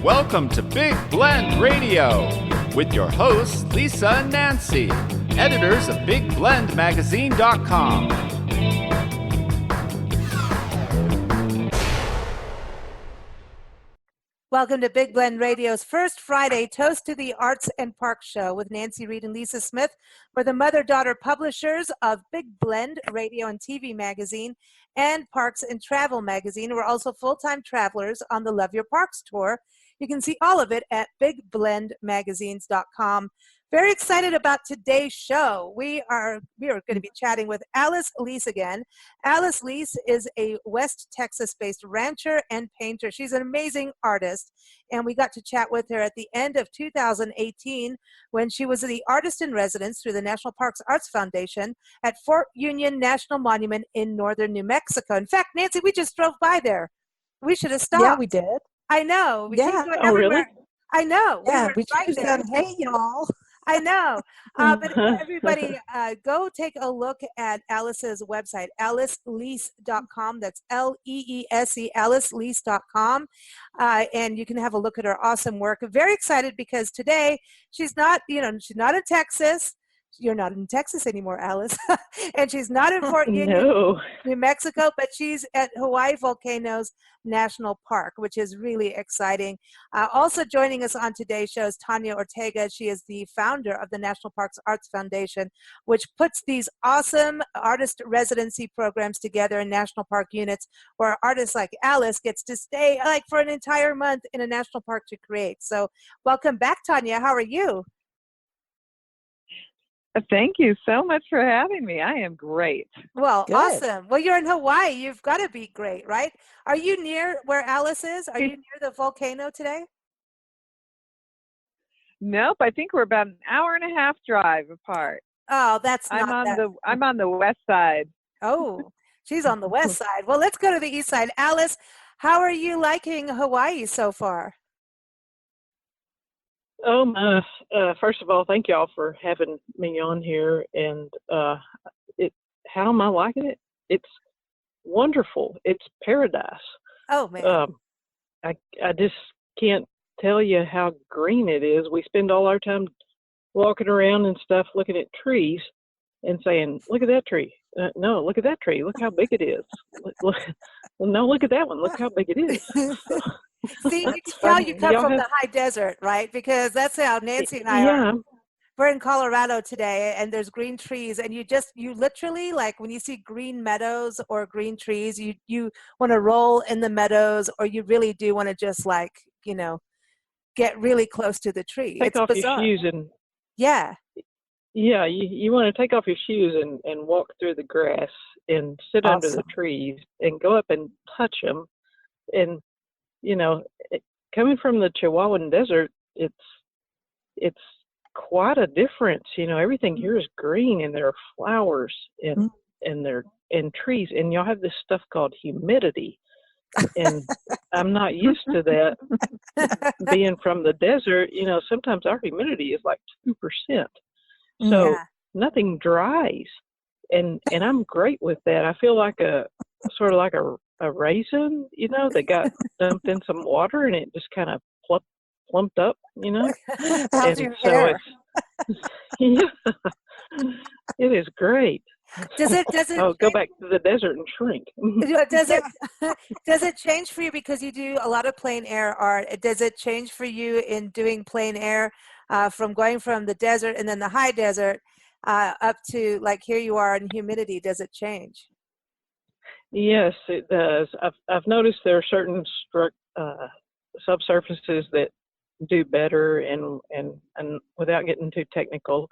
Welcome to Big Blend Radio with your hosts, Lisa and Nancy, editors of BigBlendMagazine.com. Welcome to Big Blend Radio's first Friday Toast to the Arts and Parks show with Nancy Reed and Lisa Smith. We're the mother-daughter publishers of Big Blend Radio and TV magazine and Parks and Travel magazine. We're also full-time travelers on the Love Your Parks tour. You can see all of it at BigBlendMagazines.com. Very excited about today's show. We are going to be chatting with Artist-Alice-Leese again. Artist-Alice is a West Texas-based rancher and painter. She's an amazing artist, and we got to chat with her at the end of 2018 when she was the artist in residence through the National Parks Arts Foundation at Fort Union National Monument in northern New Mexico. In fact, Nancy, we just drove by there. We should have stopped. Yeah, we did. I know. We yeah. keep going oh, everywhere. really? I know. Yeah, we right just there. said, hey, y'all. I know. But everybody, go take a look at Alice's website, Artist-Alice-Leese.com. That's L-E-E-S-E, Artist-Alice-Leese.com. And you can have a look at her awesome work. Very excited because today she's not, she's not in Texas. You're not in Texas anymore, Alice. And she's not in Fort Union, New Mexico, but she's at Hawaii-Volcanoes-National-Park, which is really exciting. Also joining us on today's show is Tanya Ortega. She is the founder of the National Parks Arts Foundation, which puts these awesome artist residency programs together in national park units where artists like Alice gets to stay like for an entire month in a national park to create. So welcome back, Tanya. How are you? Thank you so much for having me. I am great. Well, Good. Awesome. Well, you're in Hawaii. You've got to be great, right? Are you near where Alice is? Are you near the volcano today? Nope. I think we're about an hour and a half drive apart. Oh, that's not I'm on the west side. Oh, she's on the west side. Well, let's go to the east side. Alice, how are you liking Hawaii so far? First of all, thank y'all for having me on here. And how am I liking it? It's wonderful. It's paradise. Oh man. I just can't tell you how green it is. We spend all our time walking around and stuff, looking at trees and saying, "Look at that tree." No, look at that tree. Look how big it is. No, look at that one. Look how big it is. See, you can tell you come from the high desert, right? Because that's how Nancy and I are. We're in Colorado today, and there's green trees, and you literally, like when you see green meadows or green trees, you want to roll in the meadows, or you really do want to just get really close to the tree. Take off your shoes and you want to take off your shoes and walk through the grass and sit under the trees and go up and touch them. And coming from the Chihuahuan Desert, it's quite a difference. Everything here is green, and there are flowers and trees, and y'all have this stuff called humidity, and I'm not used to that. Being from the desert, sometimes our humidity is like 2%, so nothing dries, and I'm great with that. I feel like a raisin, that got dumped in some water and it just kind of plumped up, How's your hair? It is great. Does it go back to the desert and shrink. Does it change for you because you do a lot of plein air art? Does it change for you in doing plein air from going from the desert and then the high desert up to like here you are in humidity? Does it change? Yes, it does. I've noticed there are certain subsurfaces that do better, and without getting too technical,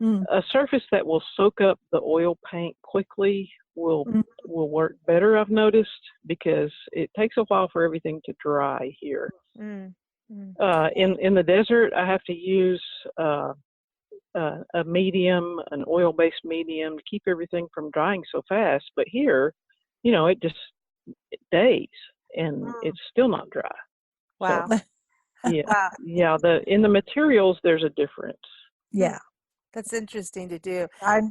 a surface that will soak up the oil paint quickly will work better. I've noticed, because it takes a while for everything to dry here. In the desert, I have to use a medium, an oil-based medium, to keep everything from drying so fast. But here, it just days, and it's still not dry. Wow. So, in the materials, there's a difference. Yeah. That's interesting to do. I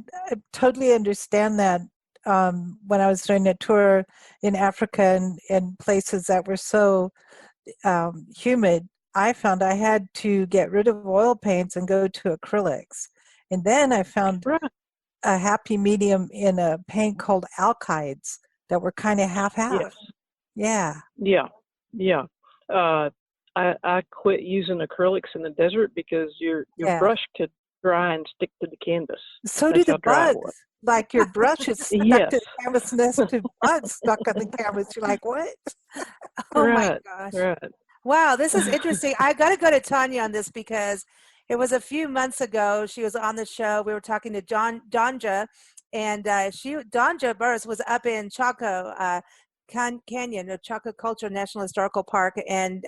totally understand that. When I was doing a tour in Africa and places that were so humid, I found I had to get rid of oil paints and go to acrylics. And then I found Right. a happy medium in a paint called alkydes that were kind of half-half. Yes. Yeah. Yeah. Yeah. I quit using acrylics in the desert because your Yeah. brush could dry and stick to the canvas. So do That's the how dry it was. bugs. Like your brush is stuck Yes. to the canvas, and there's two bugs stuck on the canvas. You're like, what? Oh my Right. gosh. Right. Wow, this is interesting. I got to go to Tanya on this because it was a few months ago. She was on the show. We were talking to Danja, and Danja Burris was up in Chaco Canyon, the Chaco Cultural National Historical Park, and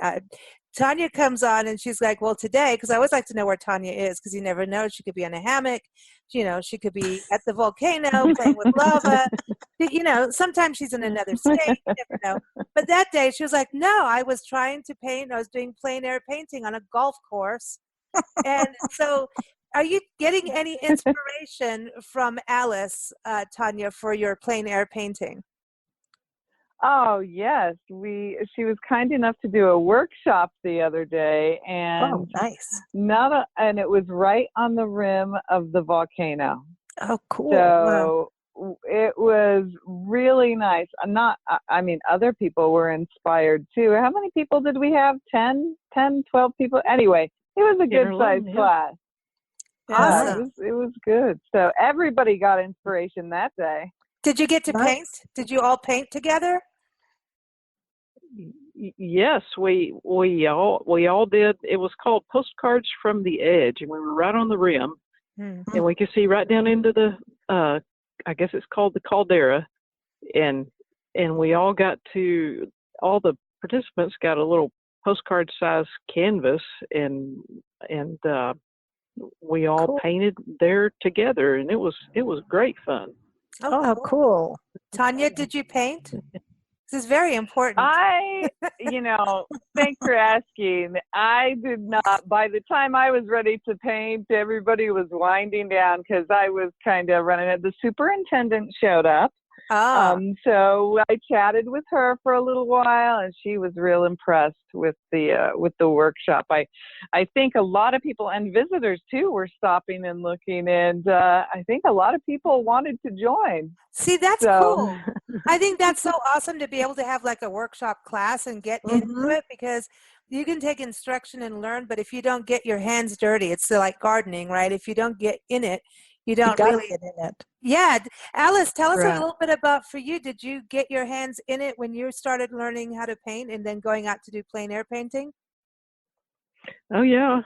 Tanya comes on and she's like, well, today, because I always like to know where Tanya is because you never know. She could be in a hammock. You know, she could be at the volcano playing with lava. You know, sometimes she's in another state. You never know. But that day she was like, no, I was trying to paint. I was doing plein air painting on a golf course. And so are you getting any inspiration from Alice, Tanya, for your plein air painting? Oh yes, she was kind enough to do a workshop the other day, and Oh, nice. and it was right on the rim of the volcano. Oh, cool. Wow. So it was really nice. I mean, other people were inspired too. How many people did we have? 10, 12 people? Anyway, it was a good sized class. Awesome. Yeah, it was good. So everybody got inspiration that day. Did you get to paint? Did you all paint together? Yes, we all did. It was called Postcards from the Edge, and we were right on the rim, and we could see right down into the I guess it's called the caldera, and we all got to, all the participants got a little postcard size canvas, and we all painted there together, and it was great fun. Oh, how cool. Tanya, did you paint? This is very important. Thanks for asking. I did not. By the time I was ready to paint, everybody was winding down because I was kind of running it. The superintendent showed up. So I chatted with her for a little while, and she was real impressed with the workshop. I think a lot of people and visitors too were stopping and looking, and I think a lot of people wanted to join. See, that's cool. I think that's so awesome to be able to have like a workshop class and get into it, because you can take instruction and learn, but if you don't get your hands dirty, it's like gardening, right? If you don't get in it, you don't really get in it. Yeah. Alice, tell us a little bit about, for you, did you get your hands in it when you started learning how to paint and then going out to do plein air painting? Oh yeah.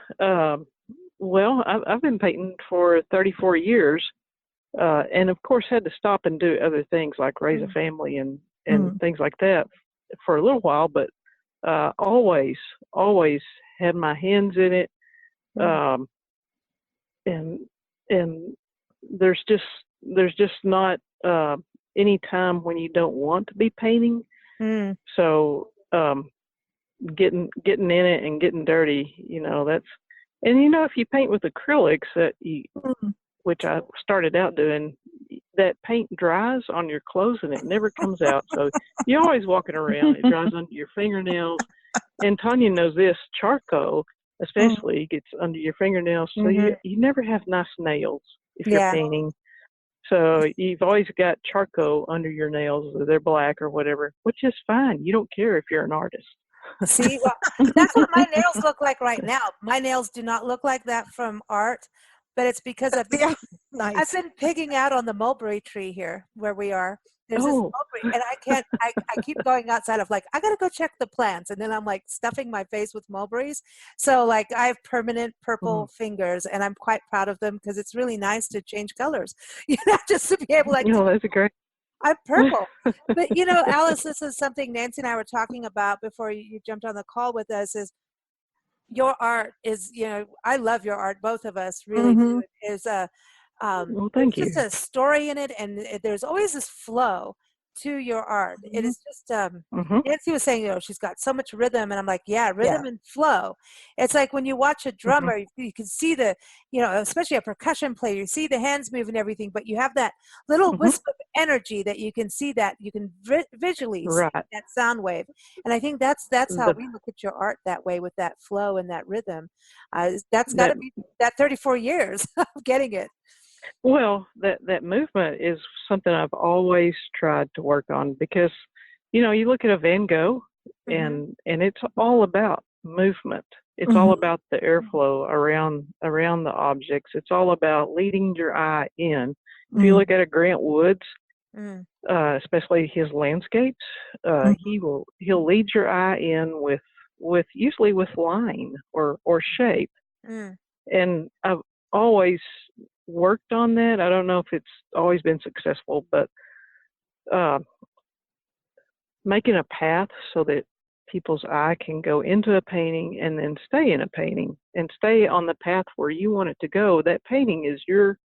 Well, I've been painting for 34 years, and of course had to stop and do other things like raise a family and things like that for a little while, but always had my hands in it, and there's just not any time when you don't want to be painting. So getting in it and getting dirty, that's, and if you paint with acrylics, which I started out doing, that paint dries on your clothes and it never comes out. So you're always walking around, it dries under your fingernails. And Tanya knows this, charcoal especially gets under your fingernails, so you never have nice nails if you're painting. So you've always got charcoal under your nails, or they're black or whatever, which is fine. You don't care if you're an artist. See, well, that's what my nails look like right now. My nails do not look like that from art, but it's because I've been pigging out on the mulberry tree here where we are. There's this mulberry, and I keep going outside of like, I got to go check the plants. And then I'm like stuffing my face with mulberries. So like I have permanent purple fingers, and I'm quite proud of them because it's really nice to change colors, just to be able to. That's great. I'm purple. But, Alice, this is something Nancy and I were talking about before you jumped on the call with us, is your art is, I love your art. Both of us really do. Is well, thank you. Just a story in it, and there's always this flow to your art. It is just Mm-hmm. Nancy was saying, she's got so much rhythm, and I'm like, yeah, rhythm Yeah. and flow. It's like when you watch a Mm-hmm. drummer, you can see the, especially a percussion player, you see the hands move and everything, but you have that little Mm-hmm. wisp of energy that you can see, that you can visually see Right. that sound wave. And I think that's how The, we look at your art, that way, with that flow and that rhythm. That's got that to be that 34 years of getting it. Well, that movement is something I've always tried to work on, because, you look at a Van Gogh, Mm-hmm. and it's all about movement. It's all about the airflow around the objects. It's all about leading your eye in. If you look at a Grant Woods, Mm. especially his landscapes, he'll lead your eye in with usually with line or shape. Mm. And I've always worked on that. I don't know if it's always been successful, but making a path so that people's eye can go into a painting and then stay in a painting and stay on the path where you want it to go. That painting is your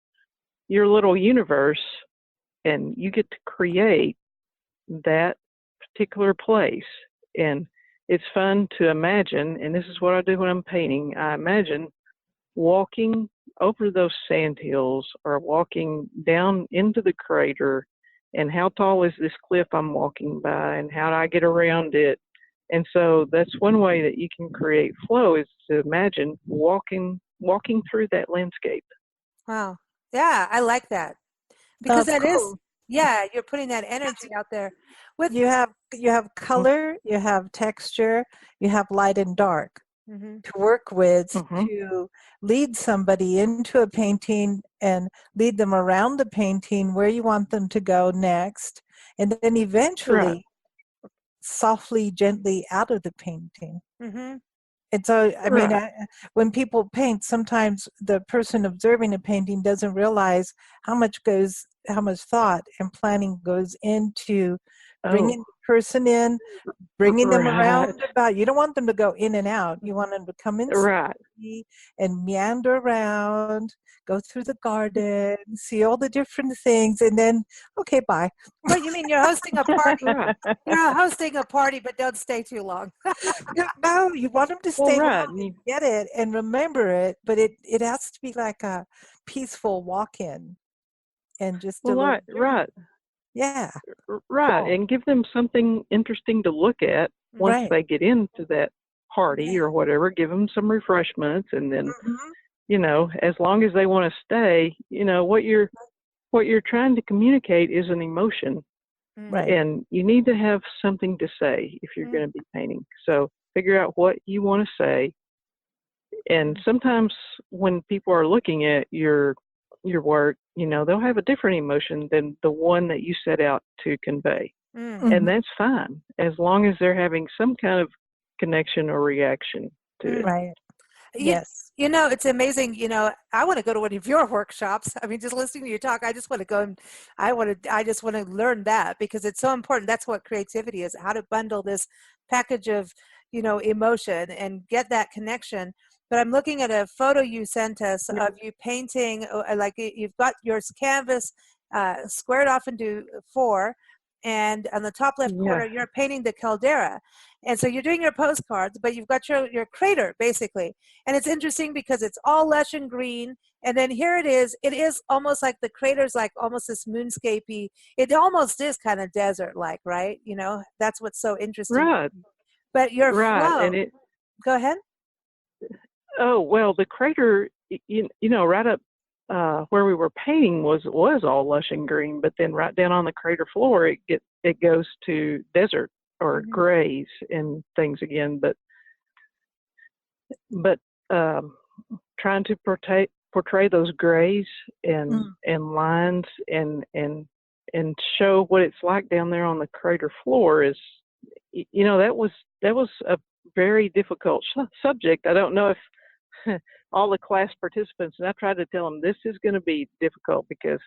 little universe, and you get to create that particular place. And it's fun to imagine, and this is what I do when I'm painting. I imagine walking over those sand hills, or walking down into the crater, and how tall is this cliff I'm walking by, and how do I get around it. And so that's one way that you can create flow, is to imagine walking through that landscape. Wow. Yeah, I like that, because That's that is, cool. yeah, you're putting that energy out there. With You have color, you have texture, you have light and dark to work with, Mm-hmm. to lead somebody into a painting and lead them around the painting where you want them to go next, and then eventually softly, gently out of the painting. Mm-hmm. And so, I mean, Right. when people paint, sometimes the person observing a painting doesn't realize how much thought and planning goes into bringing the person in, bringing them around about. You don't want them to go in and out. You want them to come in Right. and meander around, go through the garden, see all the different things, and then, okay, bye. What you mean, you're hosting a party? Right. You're hosting a party, but don't stay too long. No, you want them to Well, stay right. long and get it and remember it, but it has to be like a peaceful walk-in and just a Well, little right. Yeah. Right. Cool. And give them something interesting to look at once Right. they get into that party or whatever. Give them some refreshments, and then, as long as they want to stay, what you're trying to communicate is an emotion. Right. And you need to have something to say if you're going to be painting. So figure out what you want to say. And sometimes when people are looking at your work, they'll have a different emotion than the one that you set out to convey. And that's fine, as long as they're having some kind of connection or reaction to it. Right. Yes. It's amazing. I want to go to one of your workshops. I mean, just listening to you talk, I just want to go, and I just want to learn that, because it's so important. That's what creativity is, how to bundle this package of, emotion and get that connection. But I'm looking at a photo you sent us of you painting, like you've got your canvas squared off into 4, and on the top left corner, you're painting the caldera. And so you're doing your postcards, but you've got your crater, basically. And it's interesting because it's all lush and green. And then here it is almost like the crater's like almost this moonscapey. It almost is kind of desert-like, right? That's what's so interesting. Right. But your Right. flow. And Go ahead. Oh, well, the crater, right up where we were painting was all lush and green, but then right down on the crater floor, it goes to desert or grays and things again. But trying to portray those grays and lines and show what it's like down there on the crater floor is, that was a very difficult subject. I don't know if all the class participants, and I tried to tell them this is going to be difficult, because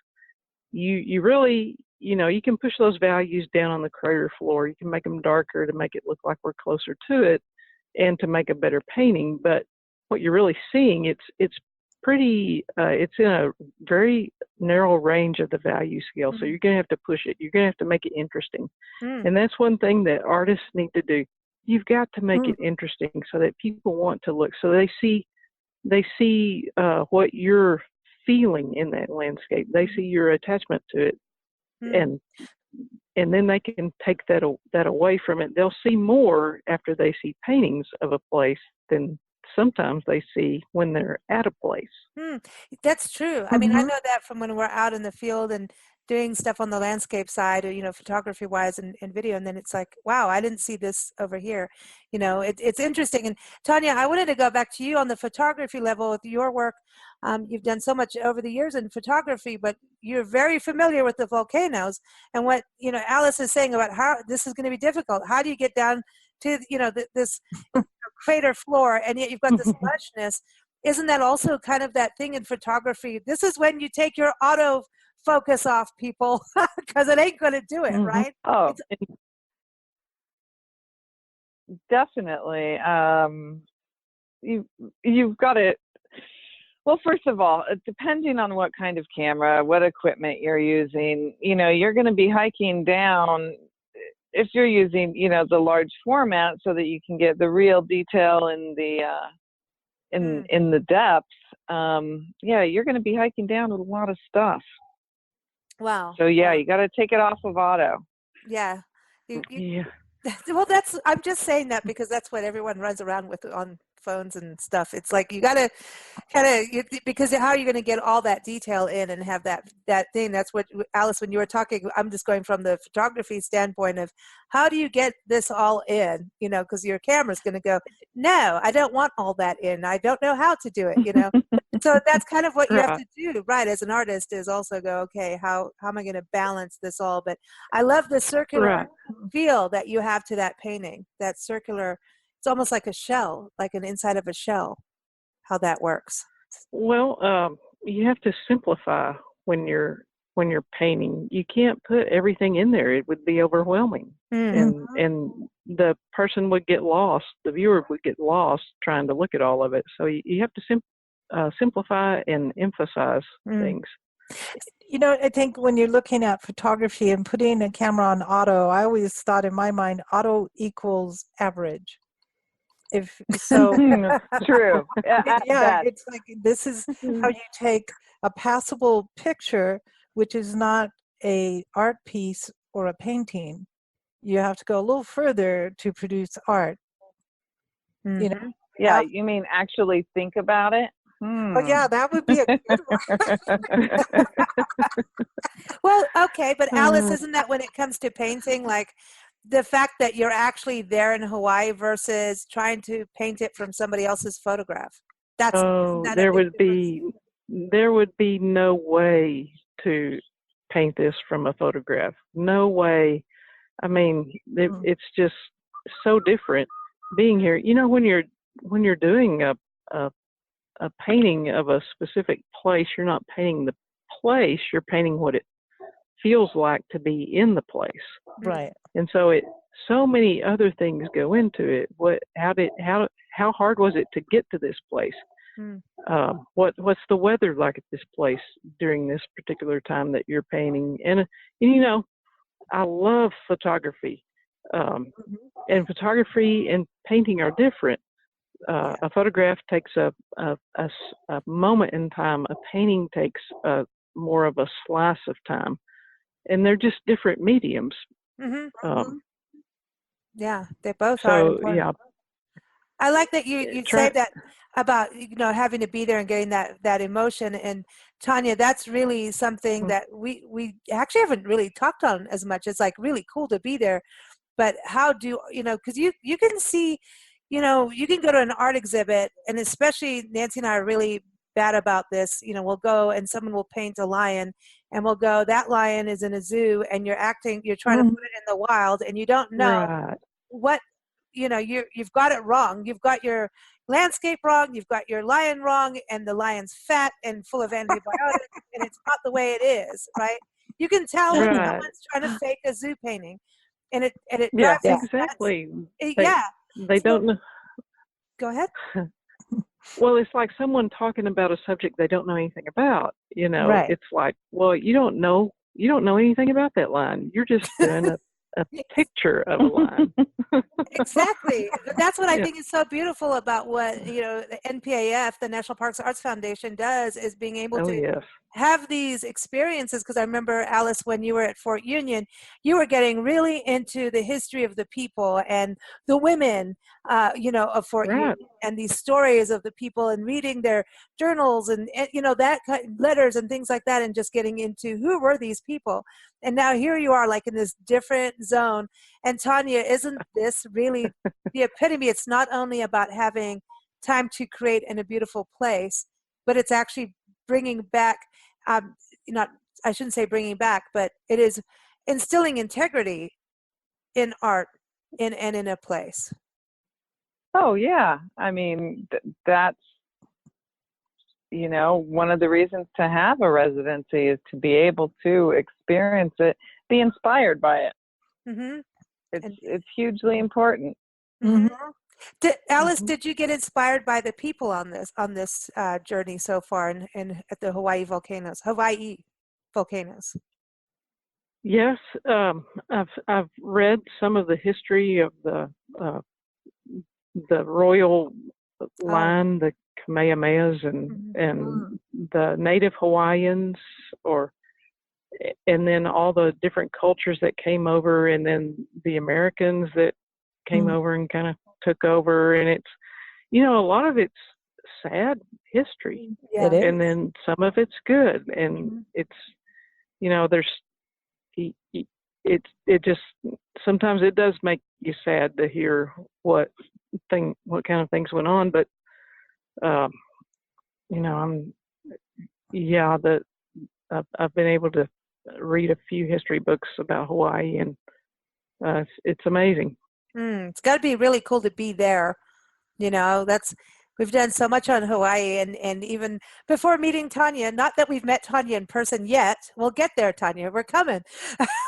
you really, you can push those values down on the crater floor. You can make them darker to make it look like we're closer to it and to make a better painting. But what you're really seeing, it's pretty, it's in a very narrow range of the value scale. So you're going to have to push it. You're going to have to make it interesting. And that's one thing that artists need to do. You've got to make it interesting so that people want to look, so they see what you're feeling in that landscape. They see your attachment to it, and then they can take that away from it. They'll see more after they see paintings of a place than sometimes they see when they're at a place. That's true. I mean, I know that from when we're out in the field and doing stuff on the landscape side, or, you know, photography wise and video. And then it's like, wow, I didn't see this over here. You know, it's interesting. And Tanya, I wanted to go back to you on the photography level with your work. You've done so much over the years in photography, but you're very familiar with the volcanoes and what, you know, Alice is saying about how this is going to be difficult. How do you get down to, you know, this crater floor, and yet you've got this lushness? Isn't that also kind of that thing in photography? This is when you take your auto focus off, people, because it ain't going to do it, right? Oh, definitely. You've got to. Well, first of all, depending on what kind of camera, what equipment you're using, you know, you're going to be hiking down. If you're using, you know, the large format so that you can get the real detail in the in the depth, yeah, you're going to be hiking down with a lot of stuff. Wow. So yeah, you got to take it off of auto. Yeah. Yeah. Well, I'm just saying that because that's what everyone runs around with on phones and stuff. It's like you got to kind of, because how are you going to get all that detail in and have that thing? That's what, Alice, when you were talking, I'm just going from the photography standpoint of how do you get this all in, you know, because your camera's going to go, no, I don't want all that in. I don't know how to do it, you know. So that's kind of what you have to do, right, as an artist, is also go, okay, how am I going to balance this all? But I love the circular feel that you have to that painting, that circular. It's almost like a shell, like an inside of a shell, how that works. Well, you have to simplify when you're painting. You can't put everything in there. It would be overwhelming. And the person would get lost. The viewer would get lost trying to look at all of it. So you have to simplify and emphasize things. You know, I think when you're looking at photography and putting a camera on auto, I always thought in my mind, auto equals average. If so, true. Yeah, it's like this is how you take a passable picture, which is not a art piece or a painting. You have to go a little further to produce art. You know? Yeah, you mean actually think about it? Oh yeah, that would be a good one. Well, okay, but Alice, isn't that when it comes to painting, like the fact that you're actually there in Hawaii versus trying to paint it from somebody else's photograph? There would be no way to paint this from a photograph. No way. I mean, it's just so different being here. You know, when you're doing a painting of a specific place, you're not painting the place, you're painting what it feels like to be in the place. Right. And so so many other things go into it. How hard was it to get to this place? What's the weather like at this place during this particular time that you're painting? And you know, I love photography. And photography and painting are different. A photograph takes a moment in time. A painting takes more of a slice of time, and they're just different mediums. Yeah, they both are important. Yeah, I like that you say that about, you know, having to be there and getting that emotion. And Tanya, that's really something that we actually haven't really talked on as much. It's like really cool to be there, but how do you know? Because you can see. You know, you can go to an art exhibit, and especially Nancy and I are really bad about this. You know, we'll go and someone will paint a lion, and we'll go, that lion is in a zoo, and you're trying to put it in the wild, and you don't know what, you know, you've got it wrong. You've got your landscape wrong, you've got your lion wrong, and the lion's fat and full of antibiotics, and it's not the way it is, right? You can tell when someone's trying to fake a zoo painting, and it drives exactly. They don't know. They don't know. Go ahead. Well, it's like someone talking about a subject they don't know anything about. You know, Right. it's like, well, you don't know anything about that line. You're just doing a picture of a line. Exactly. That's what I Yeah. think is so beautiful about what, the NPAF, the National Parks Arts Foundation, does, is being able Oh, to yes. have these experiences. Because I remember, Alice, when you were at Fort Union, you were getting really into the history of the people and the women, of Fort Right. Union, and these stories of the people, and reading their journals and that kind, letters and things like that, and just getting into who were these people. And now here you are, like in this different zone. And Tanya, isn't this really the epitome? It's not only about having time to create in a beautiful place, but it's actually bringing back, not, I shouldn't say bringing back, but it is instilling integrity in art and in a place. Oh, yeah. I mean, that's, one of the reasons to have a residency is to be able to experience it, be inspired by it. Mm-hmm. It's hugely important. Mm-hmm. Alice, did you get inspired by the people on this journey so far in at the Hawaii volcanoes? Yes, I've read some of the history of the royal line, the Kamehamehas, and the native Hawaiians, and then all the different cultures that came over, and then the Americans that came over and kind of took over. And it's, a lot of it's sad history, and then some of it's good, and it's, there's, it just, sometimes it does make you sad to hear what kind of things went on, but I've been able to read a few history books about Hawaii, and it's amazing. It's got to be really cool to be there. We've done so much on Hawaii, and even before meeting Tanya, not that we've met Tanya in person yet. We'll get there, Tanya. We're coming.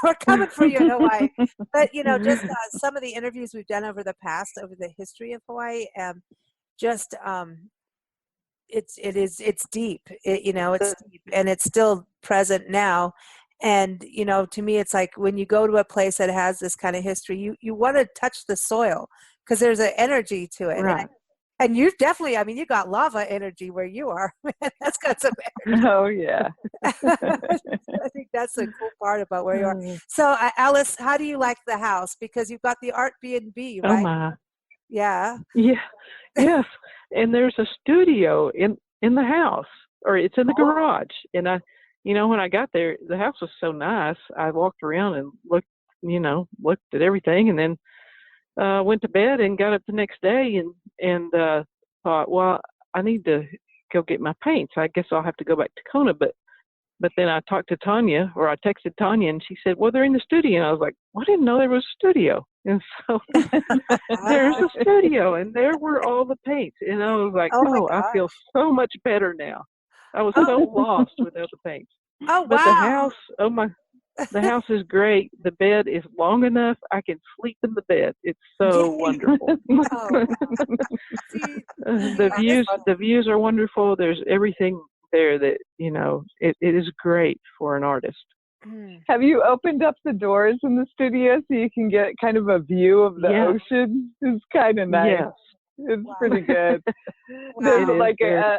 We're coming for you in Hawaii. But, just some of the interviews we've done over the history of Hawaii, it's deep. It's deep, and it's still present now. And, to me, it's like when you go to a place that has this kind of history, you want to touch the soil because there's an energy to it. Right. And you've definitely, you got lava energy where you are. That's got some energy. Oh, yeah. I think that's the cool part about where you are. So, Alice, how do you like the house? Because you've got the Art B&B, right? Oh, my. Yeah. Yeah. Yes. And there's a studio in the house, or it's in the garage. And when I got there, the house was so nice. I walked around and looked at everything, and then went to bed and got up the next day and thought, well, I need to go get my paints. I guess I'll have to go back to Kona. But then I talked to Tanya, or I texted Tanya, and she said, well, they're in the studio. And I was like, well, I didn't know there was a studio. And so there's a studio, and there were all the paints. And I was like, oh, I feel so much better now. I was so lost without the paints. Oh, wow. But the house, the house is great. The bed is long enough. I can sleep in the bed. It's so wonderful. The views are wonderful. There's everything there that, it is great for an artist. Have you opened up the doors in the studio so you can get kind of a view of the ocean? It's kind of nice. Yes. It's pretty good. There's like a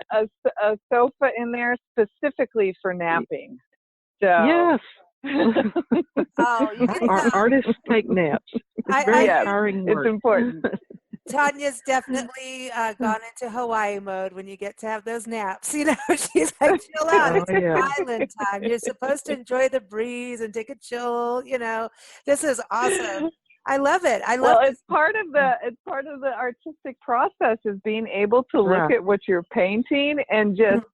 sofa in there specifically for napping. So. Yes. Our artists take naps. It's very tiring work. It's important. Tanya's definitely gone into Hawaii mode when you get to have those naps. She's like, chill out. It's island time. You're supposed to enjoy the breeze and take a chill. This is awesome. I love it. It's part of the artistic process, is being able to look at what you're painting and just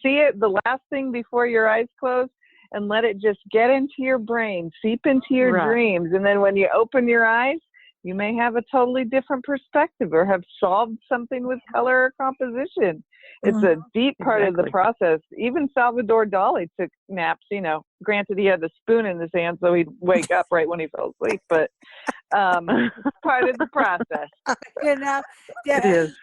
see it the last thing before your eyes close, and let it just get into your brain, seep into your dreams. And then when you open your eyes, you may have a totally different perspective, or have solved something with color or composition. It's a deep part of the process. Even Salvador Dali took naps, granted he had the spoon in his hand, so he'd wake up right when he fell asleep, but part of the process. It is.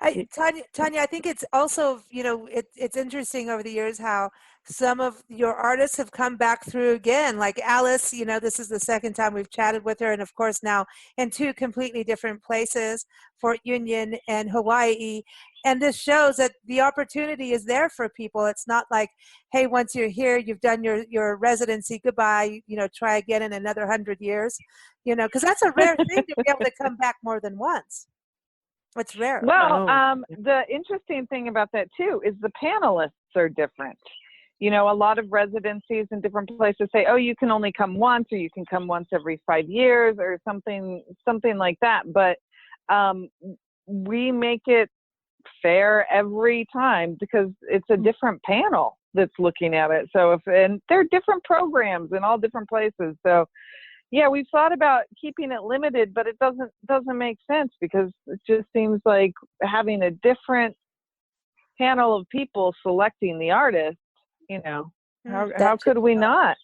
Tanya, I think it's also, it's interesting over the years how some of your artists have come back through again. Like Alice, this is the second time we've chatted with her. And of course now in two completely different places, Fort Union and Hawaii. And this shows that the opportunity is there for people. It's not like, hey, once you're here, you've done your residency, goodbye, try again in another 100 years, because that's a rare thing to be able to come back more than once. It's rare. Well, the interesting thing about that too is the panelists are different. A lot of residencies in different places say, oh, you can only come once, or you can come once every 5 years, or something like that. But we make it fair every time because it's a different panel that's looking at it. So and there are different programs in all different places. So yeah, we've thought about keeping it limited, but it doesn't make sense because it just seems like having a different panel of people selecting the artist, how could we not,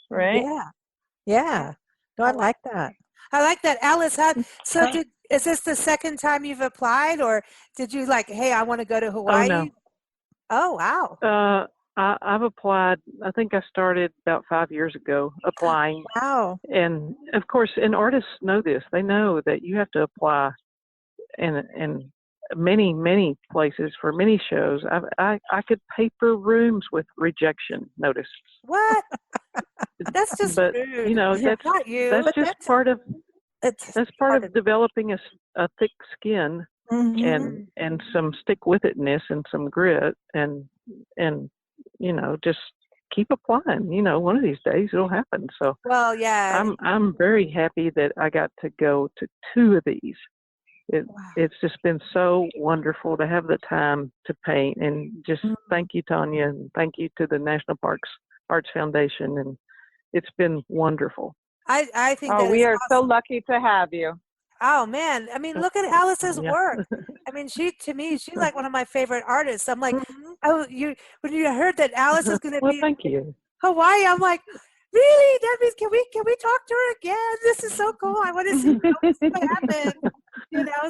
right? Yeah. No, I like that. I like that. Alice, is this the second time you've applied, or did you hey, I want to go to Hawaii? Oh, no. Oh, wow. I've applied. I think I started about 5 years ago applying. Wow. And of course, and artists know this. They know that you have to apply in many places for many shows. I could paper rooms with rejection notices. What? That's just but rude. that's not you. That's just part of developing a thick skin and some stick with itness and some grit and just keep applying. One of these days it'll happen. So well, yeah, I'm very happy that I got to go to 2 of these. It's just been so wonderful to have the time to paint, and just thank you, Tanya, and thank you to the National Parks Arts Foundation, and it's been wonderful. I think we are awesome. So lucky to have you. Oh man, I mean, look at Alice's work. I mean, to me, she's like one of my favorite artists. I'm like, oh, when you heard that Alice is going to be thank you. Hawaii, I'm like, really? That means can we talk to her again? This is so cool. I want to see what happened.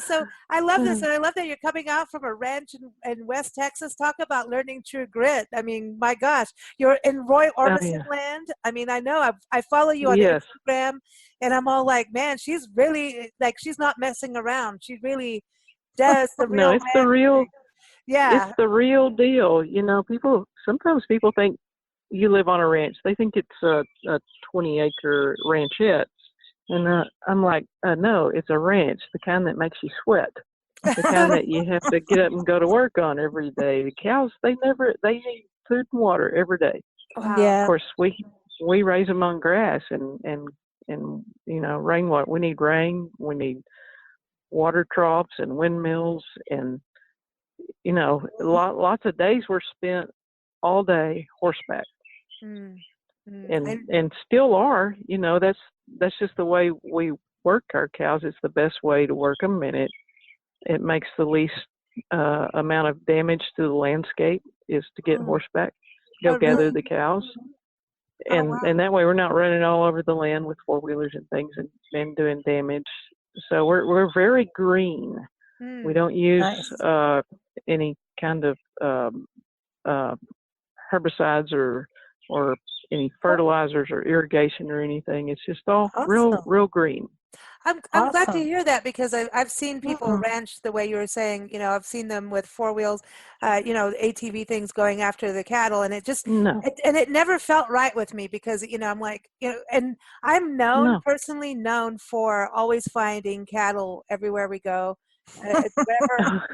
So I love this, and I love that you're coming out from a ranch in West Texas. Talk about learning true grit. I mean, my gosh, you're in Roy Orbison land. I mean, I know I follow you on Instagram, and I'm all like, man, she's really she's not messing around. She really does the real. No, it's the real. Thing. Yeah, it's the real deal. Sometimes people think you live on a ranch. They think it's a 20-acre ranchette. And I'm like, no, it's a ranch, the kind that makes you sweat, the kind that you have to get up and go to work on every day. The cows, they need food and water every day. Wow. Yeah. Of course, we raise them on grass and rainwater. We need rain. We need water troughs and windmills, and lots of days were spent all day horseback. And still are. That's just the way we work our cows. It's the best way to work them, and it makes the least amount of damage to the landscape is to get horseback, go gather the cows, and that way we're not running all over the land with 4-wheelers and things and doing damage. So we're very green. We don't use any kind of herbicides or any fertilizers or irrigation or anything. It's just all real green. I'm glad to hear that, because I've seen people ranch the way you were saying. I've seen them with 4 wheels, ATV things going after the cattle, and it just it never felt right with me, because I'm like, and I'm personally known for always finding cattle everywhere we go, wherever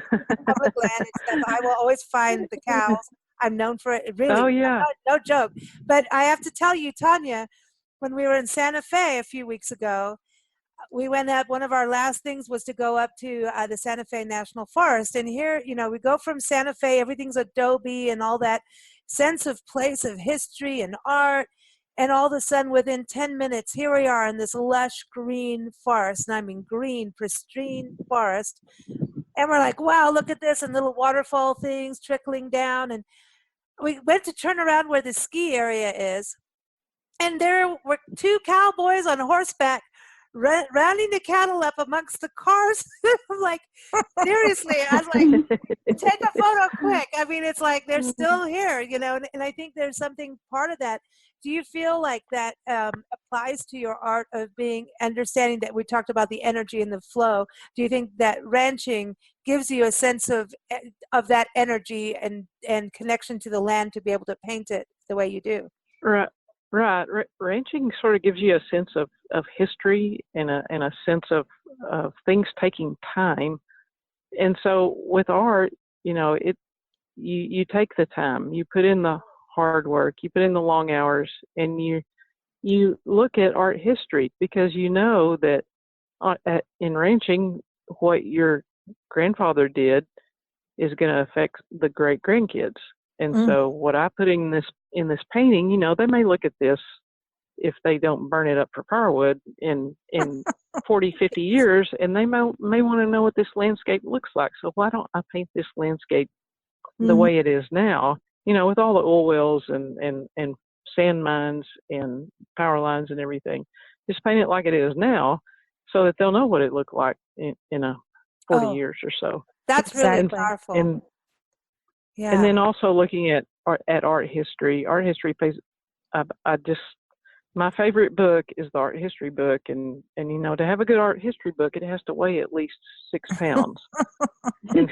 public land and stuff. I will always find the cows. I'm known for it. Really. Oh yeah. No joke. But I have to tell you, Tanya, when we were in Santa Fe a few weeks ago, we went up. One of our last things was to go up to the Santa Fe National Forest. And here, we go from Santa Fe, everything's adobe and all that sense of place of history and art. And all of a sudden, within 10 minutes, here we are in this lush green forest. And I mean green, pristine forest. And we're like, wow, look at this. And little waterfall things trickling down. And we went to turn around where the ski area is, and there were 2 cowboys on horseback rounding the cattle up amongst the cars. I'm like, seriously, I was like, take a photo quick. I mean, it's like they're still here, you know, and I think there's something part of that. Do you feel like that applies to your art of being understanding that we talked about the energy and the flow? Do you think that ranching gives you a sense of that energy and connection to the land to be able to paint it the way you do? Right. Right. Ranching sort of gives you a sense of history and a sense of things taking time. And so with art, you know, you take the time, you put in the hard work, you put in the long hours, and you look at art history, because you know that in ranching, what your grandfather did is going to affect the great grandkids. And so what I put in this painting, you know, they may look at this, if they don't burn it up for firewood in 40, 50 years, and they may want to know what this landscape looks like. So why don't I paint this landscape the way it is now, you know, with all the oil wells and sand mines and power lines and everything. Just paint it like it is now, so that they'll know what it looked like in a 40 years or so. That's really powerful. And then also looking at art history. Art history plays. My favorite book is the art history book, and you know, to have a good art history book, it has to weigh at least 6 pounds. and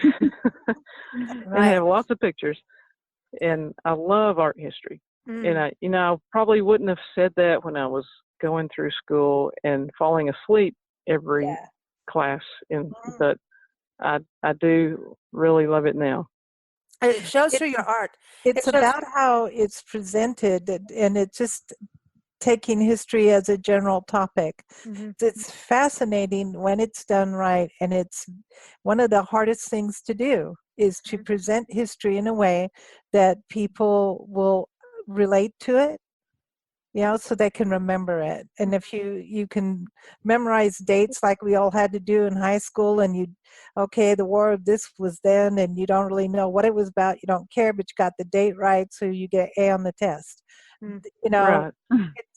have lots of pictures. And I love art history. And I probably wouldn't have said that when I was going through school and falling asleep every class, but I do really love it now. It shows through your art. It's about how it's presented, and it's just taking history as a general topic. It's fascinating when it's done right, and it's one of the hardest things to do is to present history in a way that people will relate to it, you know, so they can remember it. And if you can memorize dates like we all had to do in high school, and the war of this was then, and you don't really know what it was about, you don't care, but you got the date right, so you get A on the test. You know,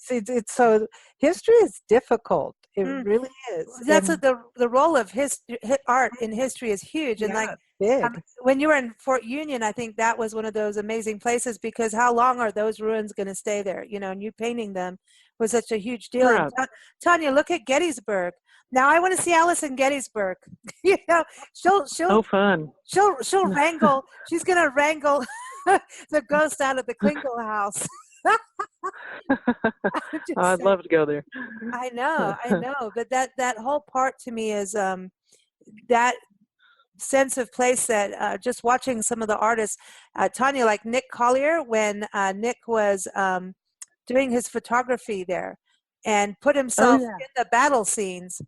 it's so history is difficult. It really is. That's the role of art in history is huge. And like big. When you were in Fort Union, I think that was one of those amazing places, because how long are those ruins going to stay there? You know, and you painting them was such a huge deal. And Tanya, look at Gettysburg. Now I want to see Alice in Gettysburg. You know, she'll fun. She'll wrangle. She's going to wrangle the ghost out of the Klingle house. I'd love to go there. I know, but that whole part to me is that sense of place that just watching some of the artists, Tanya, like Nick Collier, when Nick was doing his photography there and put himself in the battle scenes,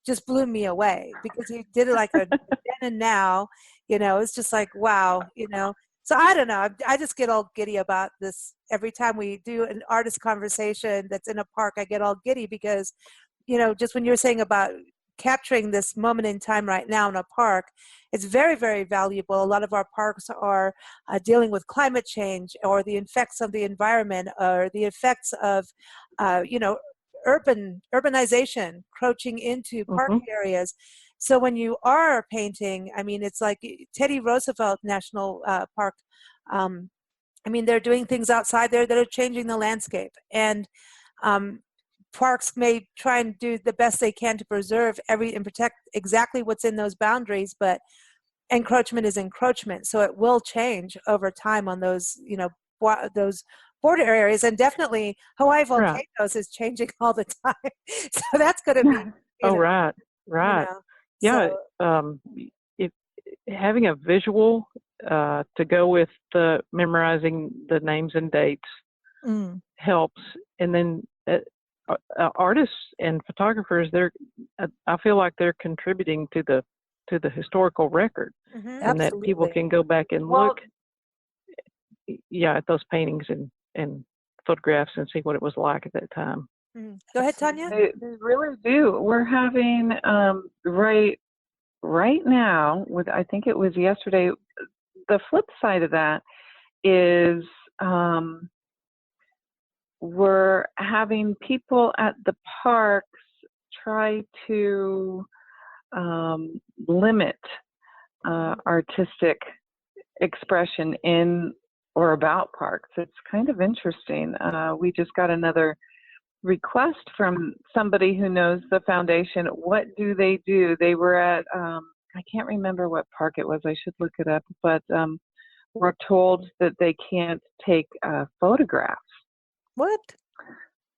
just blew me away, because he did it like a then and now, you know. It's just like, wow, you know. So I don't know. I just get all giddy about this every time we do an artist conversation that's in a park. I get all giddy because, you know, just when you're saying about capturing this moment in time right now in a park, it's very, very valuable. A lot of our parks are dealing with climate change, or the effects of the environment, or the effects of, you know, urbanization encroaching into park areas. So when you are painting, I mean, it's like Teddy Roosevelt National Park. I mean, they're doing things outside there that are changing the landscape. And parks may try and do the best they can to preserve and protect exactly what's in those boundaries, but encroachment is encroachment. So it will change over time on those, you know, those border areas. And definitely Hawaii-Volcanoes is changing all the time. So that's going to be, right. You know, if having a visual to go with the memorizing the names and dates helps. And then artists and photographers, I feel like they're contributing to the historical record, and that people can go back and look at those paintings and photographs and see what it was like at that time. Go ahead, Tanya. They really do. We're having right now, with, I think it was yesterday, the flip side of that is we're having people at the parks try to limit artistic expression in or about parks. It's kind of interesting. We just got another request from somebody who knows the foundation. What do? They were at, I can't remember what park it was. I should look it up, but we're told that they can't take photographs. What?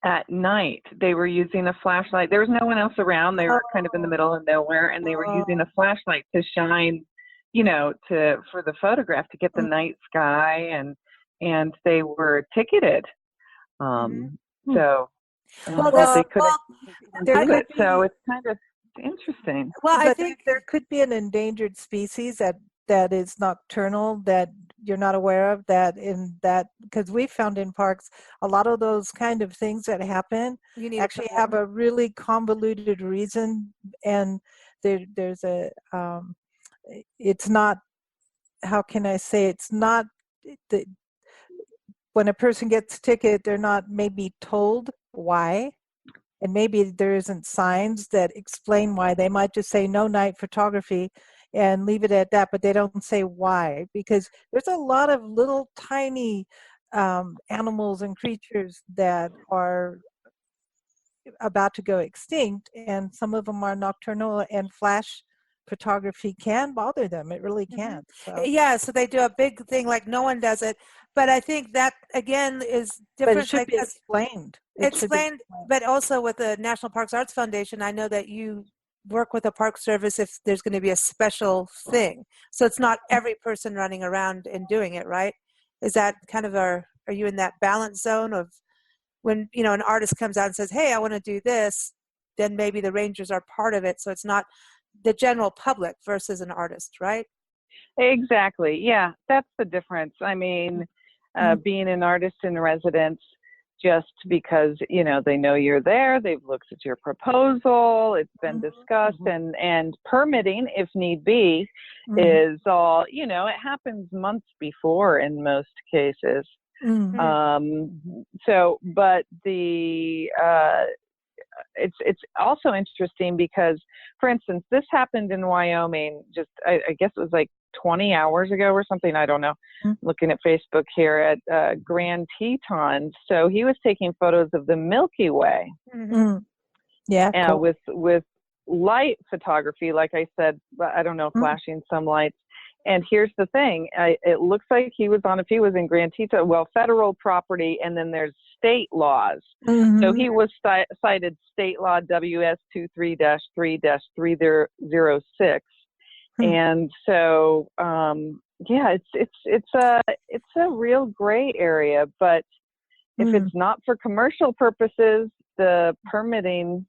At night. They were using a flashlight. There was no one else around. They were kind of in the middle of nowhere, and they were using a flashlight to shine, for the photograph, to get the night sky, and they were ticketed. So they couldn't do it. So it's kind of interesting. Well, I think there could be an endangered species that is nocturnal that you're not aware of, because we found in parks a lot of those kind of things that happen actually have a really convoluted reason, and there's a it's not, how can I say, it's not when a person gets a ticket, they're not maybe told why, and maybe there isn't signs that explain why. They might just say no night photography and leave it at that, but they don't say why, because there's a lot of little tiny animals and creatures that are about to go extinct, and some of them are nocturnal, and flash photography can bother them. It really can. So. Yeah, so they do a big thing like no one does it, but I think that again is different. But it should be explained. Explained, but also with the National Parks Arts Foundation, I know that you work with a park service if there's going to be a special thing. So it's not every person running around and doing it, right? Is that kind of are you in that balance zone of when, an artist comes out and says, hey, I want to do this, then maybe the rangers are part of it. So it's not the general public versus an artist, right? Exactly. Yeah, that's the difference. I mean, being an artist in residence, just because, they know you're there, they've looked at your proposal, it's been discussed, and permitting, if need be, is all, it happens months before in most cases. But it's also interesting because, for instance, this happened in Wyoming just, I guess it was like 20 hours ago or something. I don't know. Looking at Facebook here at Grand Tetons. So he was taking photos of the Milky Way. Yeah. Cool. With light photography, like I said, I don't know, flashing some lights. And here's the thing. It looks like if he was in Grand Teton, federal property, and then there's state laws. So he was cited state law WS 23-3-306. And so, it's a real gray area, but if it's not for commercial purposes, the permitting,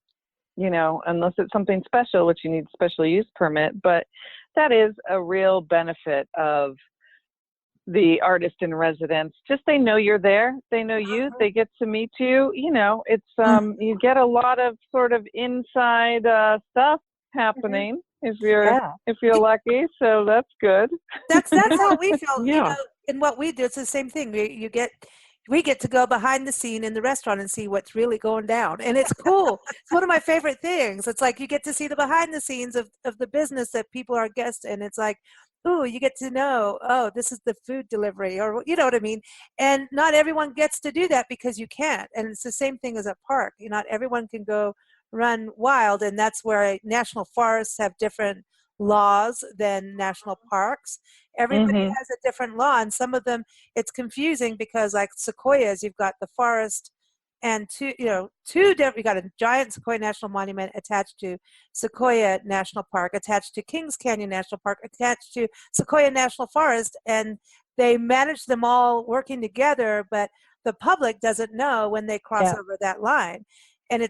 unless it's something special, which you need a special use permit, but that is a real benefit of the artist in residence. Just they know you're there, they know you, they get to meet you. It's you get a lot of sort of inside stuff happening if you're lucky. So that's good. That's how we feel. In what we do, it's the same thing. We get to go behind the scene in the restaurant and see what's really going down. And it's cool. It's one of my favorite things. It's like you get to see the behind the scenes of the business that people are guests in. It's like, ooh, you get to know, oh, this is the food delivery, or you know what I mean? And not everyone gets to do that because you can't. And it's the same thing as a park. Not everyone can go run wild. And that's where national forests have different laws than national parks. Everybody has a different law, and some of them it's confusing because, like sequoias, you've got the forest and two different. You got a giant Sequoia National Monument attached to Sequoia National Park, attached to Kings Canyon National Park, attached to Sequoia National Forest, and they manage them all working together, but the public doesn't know when they cross over that line. And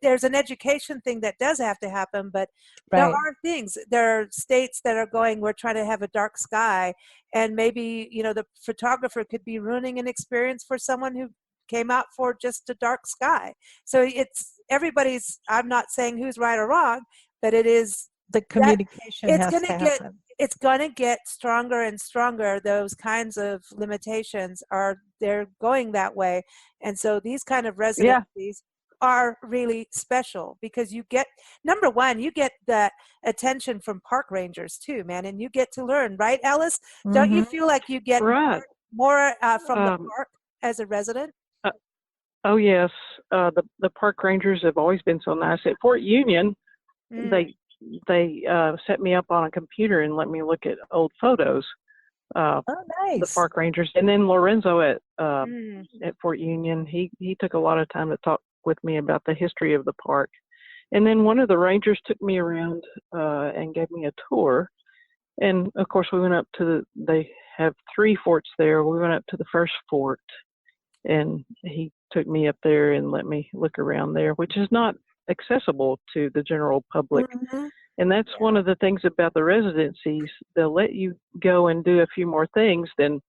there's an education thing that does have to happen, but there are things. There are states that are going, we're trying to have a dark sky, and maybe, the photographer could be ruining an experience for someone who came out for just a dark sky. So it's everybody's, I'm not saying who's right or wrong, but it is the communication has to happen. It's going to get stronger and stronger. Those kinds of limitations they're going that way. And so these kind of residencies are really special because you get, number one, you get the attention from park rangers too, man, and you get to learn, right, Alice? Don't you feel like you get more from the park as a resident? Oh yes, the park rangers have always been so nice. At Fort Union, they set me up on a computer and let me look at old photos. Nice. The park rangers, and then Lorenzo at Fort Union, he took a lot of time to talk with me about the history of the park. And then one of the rangers took me around and gave me a tour. And of course, we went up to they have 3 forts there. We went up to the first fort, and he took me up there and let me look around there, which is not accessible to the general public. And that's one of the things about the residencies. They'll let you go and do a few more things and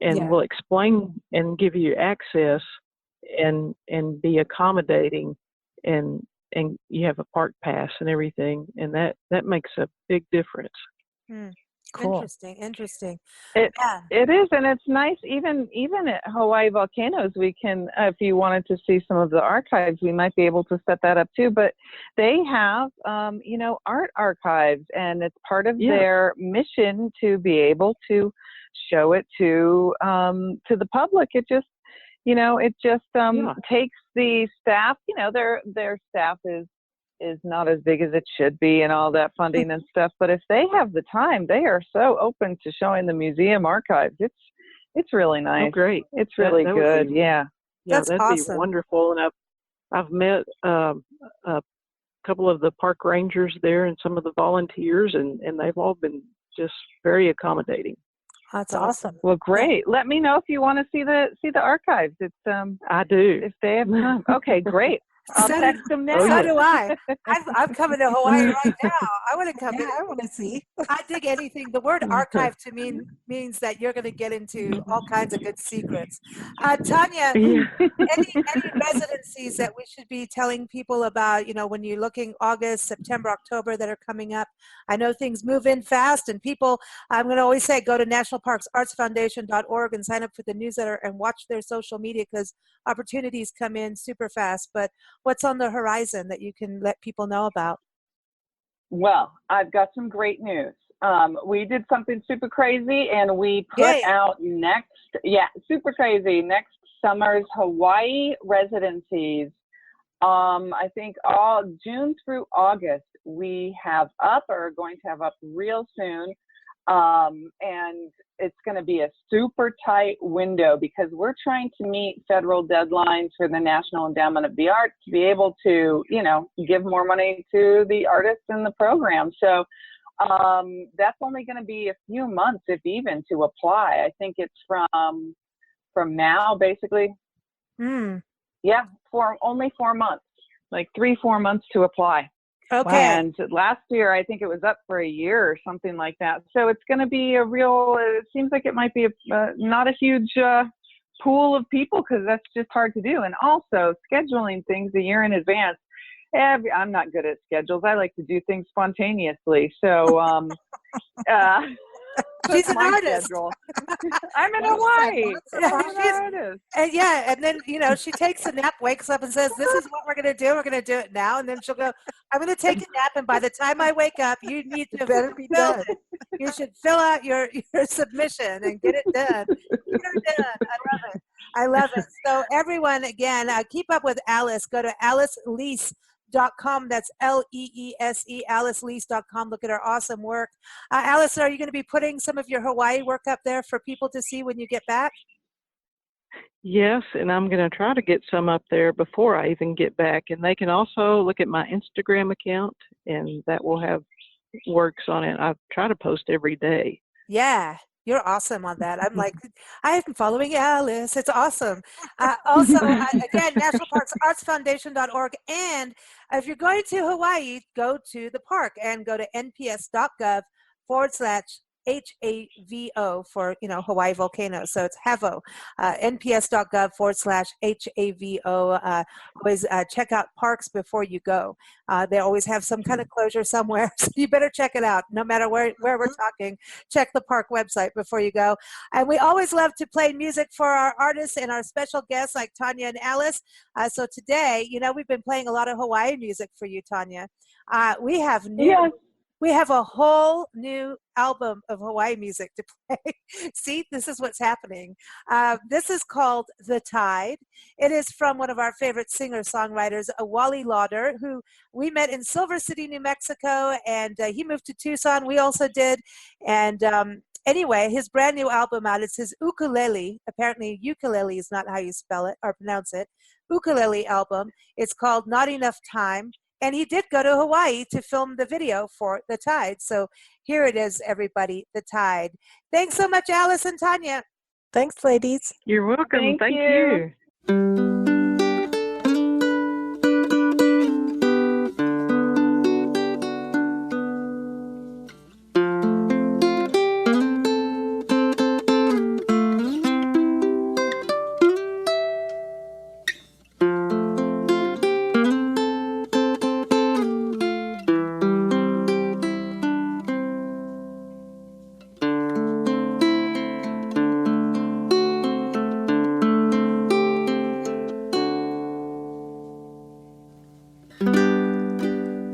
will explain and give you access and be accommodating, and you have a park pass and everything, and that makes a big difference. Cool. Interesting. It is, and it's nice. Even at Hawaii Volcanoes, we can, if you wanted to see some of the archives, we might be able to set that up too. But they have, art archives, and it's part of their mission to be able to show it to the public. It just, takes the staff. Their staff is not as big as it should be and all that funding and stuff, but if they have the time, they are so open to showing the museum archives. It's really nice. Oh, great. It's really good. That's that'd awesome. Be wonderful. And I've met a couple of the park rangers there and some of the volunteers, and they've all been just very accommodating. That's awesome. Well, great. Let me know if you want to see the archives. It's I do. If they have time. Okay, great. I'll text them now. So do I. I'm coming to Hawaii right now. I want to come. I want to see. I dig anything. The word archive to me means that you're going to get into all kinds of good secrets. Tanya, any residencies that we should be telling people about, when you're looking August, September, October that are coming up? I know things move in fast, and people, I'm going to always say, go to nationalparksartsfoundation.org and sign up for the newsletter and watch their social media, because opportunities come in super fast. But what's on the horizon that you can let people know about? Well, I've got some great news. We did something super crazy, and we put out super crazy, next summer's Hawaii residencies. I think all June through August we have up, or are going to have up real soon. And it's going to be a super tight window because we're trying to meet federal deadlines for the National Endowment of the Arts to be able to, give more money to the artists in the program. So that's only going to be a few months, if even, to apply. I think it's from now, basically. Yeah, only 4 months, like 3-4 months to apply. Okay. And last year, I think it was up for a year or something like that. So it's going to be it seems like it might be not a huge pool of people, because that's just hard to do. And also scheduling things a year in advance. I'm not good at schedules. I like to do things spontaneously. So she's an artist. I'm in Hawaii. I'm an artist. And then, she takes a nap, wakes up and says, this is what we're going to do. We're going to do it now. And then she'll go, I'm going to take a nap. And by the time I wake up, you need to fill it. You should fill out your submission and get it done. Get it done. I love it. So everyone, again, keep up with Alice. Go to Artist-Alice-Leese.com. That's Leese, Artist-Alice-Leese.com. Look at her awesome work. Alice, are you going to be putting some of your Hawaii work up there for people to see when you get back? Yes, and I'm going to try to get some up there before I even get back. And they can also look at my Instagram account, and that will have works on it. I try to post every day. Yeah. You're awesome on that. I'm like, I'm following Alice. It's awesome. Also, again, nationalparksartsfoundation.org. And if you're going to Hawaii, go to the park and go to nps.gov/ HAVO for, Hawaii volcanoes. So it's HAVO, nps.gov/HAVO. Always check out parks before you go. They always have some kind of closure somewhere. So you better check it out. No matter where we're talking, check the park website before you go. And we always love to play music for our artists and our special guests like Tanya and Alice. So today, we've been playing a lot of Hawaii music for you, Tanya. We have We have a whole new album of Hawaii music to play. See, this is what's happening. This is called The Tide. It is from one of our favorite singer-songwriters, Wally Lauder, who we met in Silver City, New Mexico, and he moved to Tucson. We also did. And anyway, his brand new album out, it's his ukulele. Apparently, ukulele is not how you spell it or pronounce it. Ukulele album. It's called Not Enough Time. And he did go to Hawaii to film the video for The Tide. So here it is, everybody, The Tide. Thanks so much, Alice and Tanya. Thanks, ladies. You're welcome. Thank you.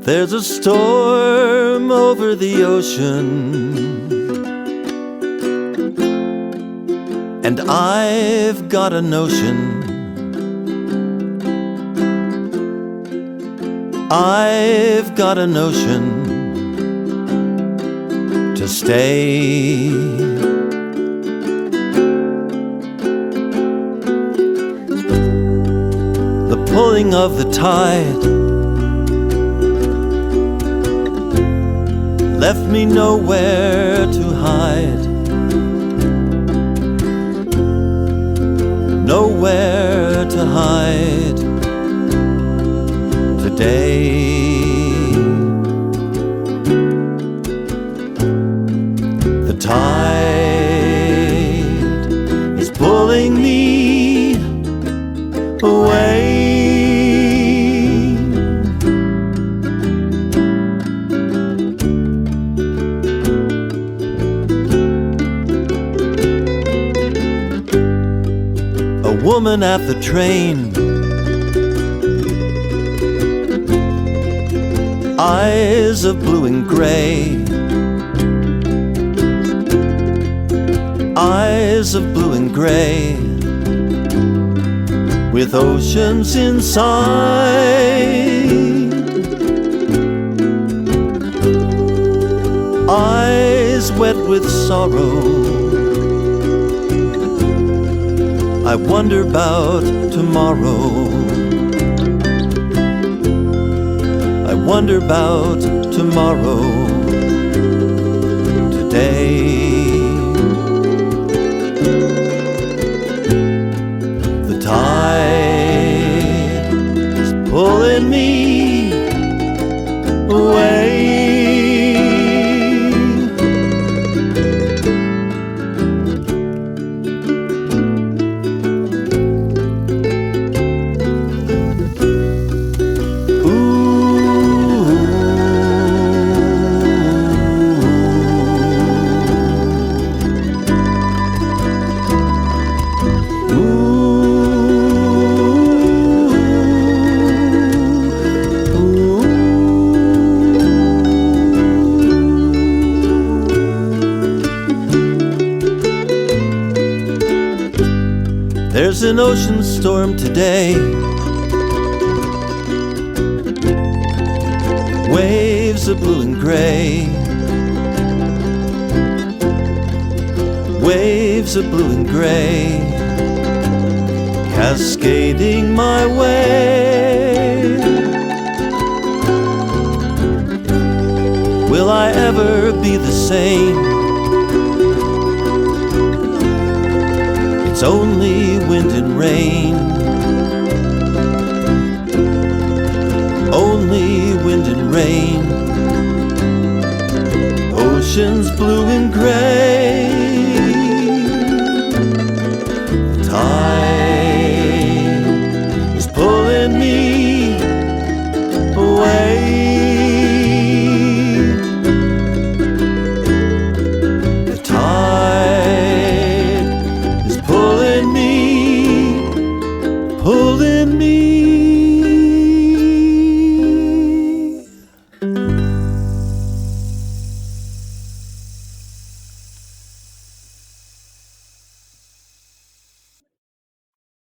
There's a storm over the ocean, and I've got a notion. I've got a notion to stay. The pulling of the tide left me nowhere to hide, nowhere to hide today. The tide is pulling me away. Woman at the train, eyes of blue and gray, eyes of blue and gray, with oceans inside, eyes wet with sorrow. I wonder about tomorrow. I wonder about tomorrow. Today, the tide is pulling me away. There's an ocean storm today, waves of blue and gray, waves of blue and gray, cascading my way. Will I ever be the same? It's only wind and rain, only wind and rain, oceans blue and gray.